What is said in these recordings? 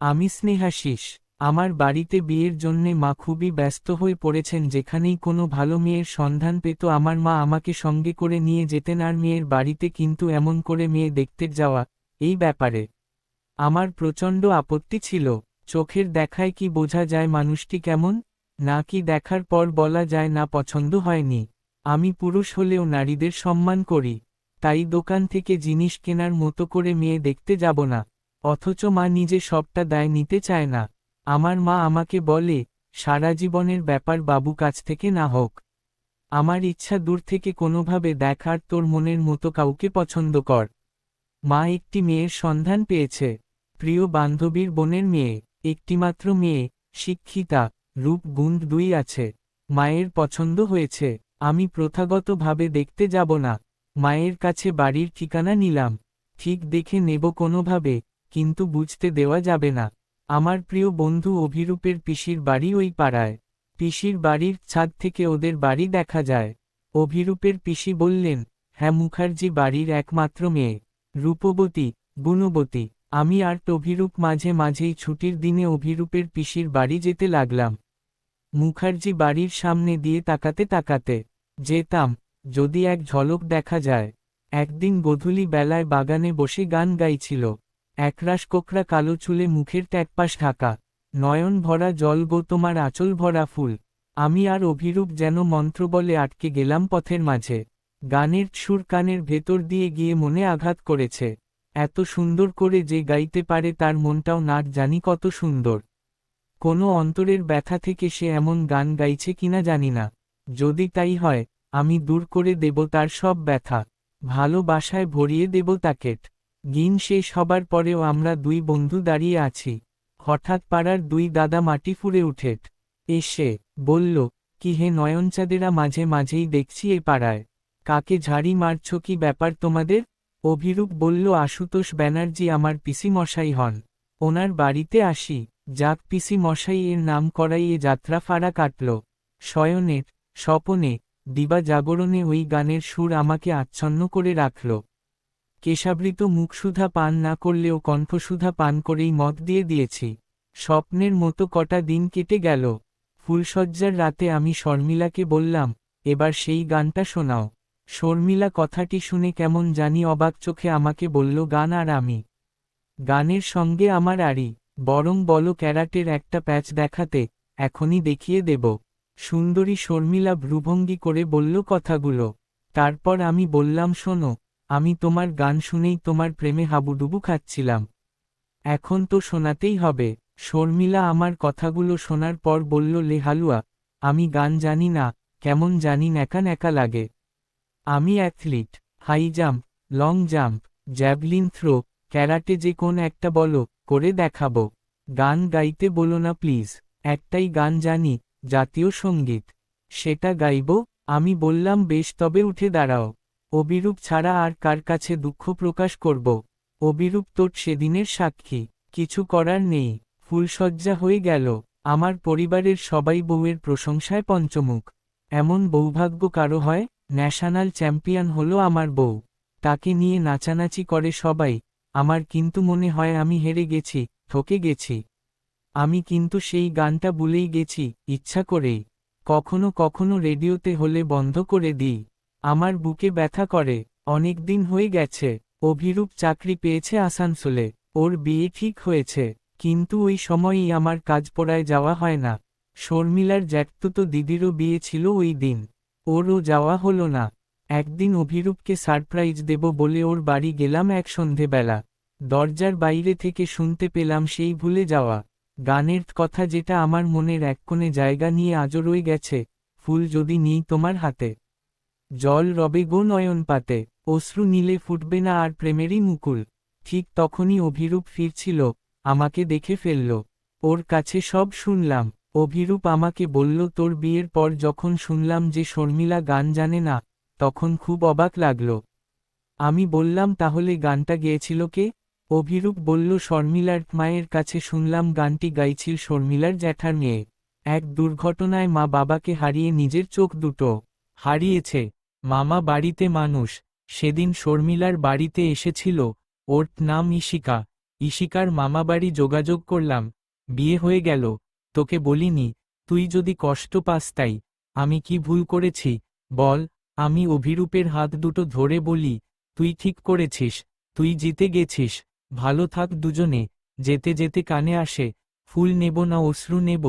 আমি স্নেহাশিস। আমার বাড়িতে বিয়ের জন্যে মা খুবই ব্যস্ত হয়ে পড়েছেন। যেখানেই কোনো ভালো মেয়ের সন্ধান পেত আমার মা আমাকে সঙ্গে করে নিয়ে যেতেন আর মেয়ের বাড়িতে, কিন্তু এমন করে মেয়ে দেখতে যাওয়া, এই ব্যাপারে আমার প্রচণ্ড আপত্তি ছিল। চোখের দেখায় কি বোঝা যায় মানুষটি কেমন? না কি দেখার পর বলা যায় না পছন্দ হয়নি? আমি পুরুষ হলেও নারীদের সম্মান করি, তাই দোকান থেকে জিনিস কেনার মতো করে মেয়ে দেখতে যাব না। অথচ মা নিজে সবটা দায় নিতে চায় না। আমার মা আমাকে বলে, সারা জীবনের ব্যাপার বাবু কাছ থেকে না হোক। আমার ইচ্ছা দূর থেকে কোনোভাবে দেখ আর তোর মনের মতো কাউকে পছন্দ কর। মা একটি মেয়ের সন্ধান পেয়েছে, প্রিয় বান্ধবীর বোনের মেয়ে, একটিমাত্র মেয়ে, শিক্ষিতা, রূপ গুণ দুই আছে। মায়ের পছন্দ হয়েছে। আমি প্রথাগতভাবে দেখতে যাব না। মায়ের কাছে বাড়ির ঠিকানা নিলাম। ঠিক দেখে নেব কোনোভাবে, কিন্তু বুঝতে দেওয়া যাবে না। আমার প্রিয় বন্ধু অভিরূপের পিসির বাড়ি ওই পাড়ায়। পিসির বাড়ির ছাদ থেকে ওদের বাড়ি দেখা যায়। অভিরূপের পিসি বললেন, হ্যাঁ, মুখার্জি বাড়ির একমাত্র মেয়ে, রূপবতী, গুণবতী। আমি আর অভিরূপ মাঝে মাঝেই ছুটির দিনে অভিরূপের পিসির বাড়ি যেতে লাগলাম। মুখার্জি বাড়ির সামনে দিয়ে তাকাতে তাকাতে যেতাম, যদি এক ঝলক দেখা যায়। একদিন গোধূলি বেলায় বাগানে বসে গান গাইছিল। একরাশ কোকড়া কালো চুলে মুখের একপাশ ঢাকা, নয়ন ভরা জল গো তোমার আঁচল ভরা ফুল। আমি আর অভিরূপ যেন মন্ত্রবলে আটকে গেলাম পথের মাঝে। গানের সুর কানের ভেতর দিয়ে গিয়ে মনে আঘাত করেছে। এত সুন্দর করে যে গাইতে পারে তার মনটাও না জানি কত সুন্দর। কোনো অন্তরের ব্যথা থেকে সে এমন গান গাইছে কিনা জানি না। যদি তাই হয়, আমি দূর করে দেব তার সব ব্যথা, ভালোবাসায় ভরিয়ে দেব তাকে। গিন শেষ হবার পরেও আমরা দুই বন্ধু দাঁড়িয়ে আছি। হঠাৎ পাড়ার দুই দাদা মাটি ফুঁড়ে উঠে এসে বলল, কি হে নয়নচাঁদেরা, মাঝে মাঝেই দেখছি এ পাড়ায়। কাকে ঝাড়ি মারছ, কি ব্যাপার তোমাদের? অভিরূপ বলল, আশুতোষ ব্যানার্জি আমার পিসি মশাই হন, ওনার বাড়িতে আসি। যাক, পিসি মশাই এর নাম করাই এ যাত্রা ফাড়া কাটল। শয়নের স্বপনে, দিবা জাগরণে ওই গানের সুর আমাকে আচ্ছন্ন করে রাখল। কেশাবৃত মুখসুধা পান না করলেও কণ্ঠসুধা পান করেই মত দিয়ে দিয়েছি। স্বপ্নের মতো কটা দিন কেটে গেল। ফুলশয্যার রাতে আমি শর্মিলাকে বললাম, এবার সেই গানটা শোনাও। শর্মিলা কথাটি শুনে কেমন জানি অবাক চোখে আমাকে বলল, গান আর আমি? গানের সঙ্গে আমার আড়ি? বরং বলো ক্যারাটের একটা প্যাচ দেখাতে, এখনই দেখিয়ে দেব। সুন্দরী শর্মিলা ভ্রুভঙ্গি করে বলল কথাগুলো। তারপর আমি বললাম, শোনো, আমি তোমার গান শুনেই তোমার প্রেমে হাবুডুবু খাচ্ছিলাম। এখন তো শোনাতেই হবে। শর্মিলা আমার কথাগুলো শোনার পর বলল, লে হালুয়া, আমি গান জানি না, কেমন জানি ন্যাকা ন্যাকা লাগে। আমি athlete, high jump, long jump, javelin throw, karate যে কোন একটা বলো, করে দেখাবো। গান গাইতে বলো না প্লিজ। একটাই গান জানি, জাতীয় সঙ্গীত, সেটা গাইব। আমি বললাম, বেশ, তবে উঠে দাঁড়াও। অবিরূপ ছাড়া আর কার কাছে দুঃখ প্রকাশ করব? অবিরূপ তোর সেদিনের সাক্ষী। কিছু করার নেই। ফুলশয্যা হয়ে গেল। আমার পরিবারের সবাই বউয়ের প্রশংসায় পঞ্চমুখ। এমন বৌভাগ্য কারো হয়? ন্যাশনাল চ্যাম্পিয়ন হলো আমার বউ, তাকে নিয়ে নাচানাচি করে সবাই। আমার কিন্তু মনে হয় আমি হেরে গেছি, ঠকে গেছি। আমি কিন্তু সেই গানটা ভুলেই গেছি, ইচ্ছা করেই। কখনো কখনো রেডিওতে হলে বন্ধ করে দিই। আমার বুকে ব্যথা করে। অনেক দিন হয়ে গেছে। অভিরূপ চাকরি পেয়েছে আসানসোলে, ওর বিয়ে ঠিক হয়েছে। কিন্তু ওই সময়ই আমার কাজপড়ায় যাওয়া হয় না। শর্মিলার জ্যাঠতুতো দিদিরও বিয়ে ছিল ওই দিন, ওরও যাওয়া হলো না। একদিন অভিরূপকে সারপ্রাইজ দেব বলে ওর বাড়ি গেলাম এক সন্ধেবেলা। দরজার বাইরে থেকে শুনতে পেলাম সেই ভুলে যাওয়া গানের কথা, যেটা আমার মনের এক কোণে জায়গা নিয়ে আজও রয়ে গেছে। ফুল যদি নিই তোমার হাতে, জল রবে গো নয়ন পাতে, অশ্রু নীলে ফুটবে না আর প্রেমেরই মুকুল। ঠিক তখনই অভিরূপ ফিরছিল, আমাকে দেখে ফেলল। ওর কাছে সব শুনলাম। অভিরূপ আমাকে বলল, তোর বিয়ের পর যখন শুনলাম যে শর্মিলা গান জানে না, তখন খুব অবাক লাগল। আমি বললাম, তাহলে গানটা গেয়েছিল কে? অভিরূপ বলল, শর্মিলার মায়ের কাছে শুনলাম গানটি গাইছিল শর্মিলার জ্যাঠার মেয়ে। এক দুর্ঘটনায় মা বাবাকে হারিয়ে নিজের চোখ দুটো হারিয়েছে। মামা বাড়িতে মানুষ। সেদিন শর্মিলার বাড়িতে এসেছিল। ওর নাম ঈশিকা। ঈশিকার মামাবাড়ি যোগাযোগ করলাম, বিয়ে হয়ে গেল, তোকে বলিনি, তুই যদি কষ্ট পাস তাই, আমি কি ভুল করেছি, বল। আমি অভিরূপের হাত দুটো ধরে বলি, তুই ঠিক করেছিস, তুই জিতে গেছিস, ভালো থাক দুজনে। যেতে যেতে কানে আসে, ফুল নেব না অশ্রু নেব,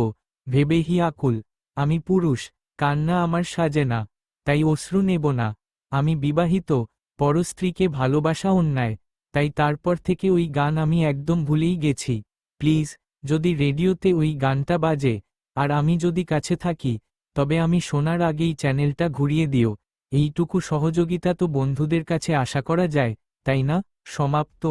ভেবেহি আকুল, আমি পুরুষ, কান্না আমার সাজে না, তাই অশ্রু নেব না। আমি বিবাহিত, পরস্ত্রীকে ভালোবাসা অন্যায়, তাই তারপর থেকে ওই গান আমি একদম ভুলেই গেছি। প্লিজ, যদি রেডিওতে ওই গানটা বাজে, আর আমি যদি কাছে থাকি, তবে আমি শোনার আগেই চ্যানেলটা ঘুরিয়ে দিও। এইটুকু সহযোগিতা তো বন্ধুদের কাছে আশা করা যায়, তাই না? সমাপ্ত।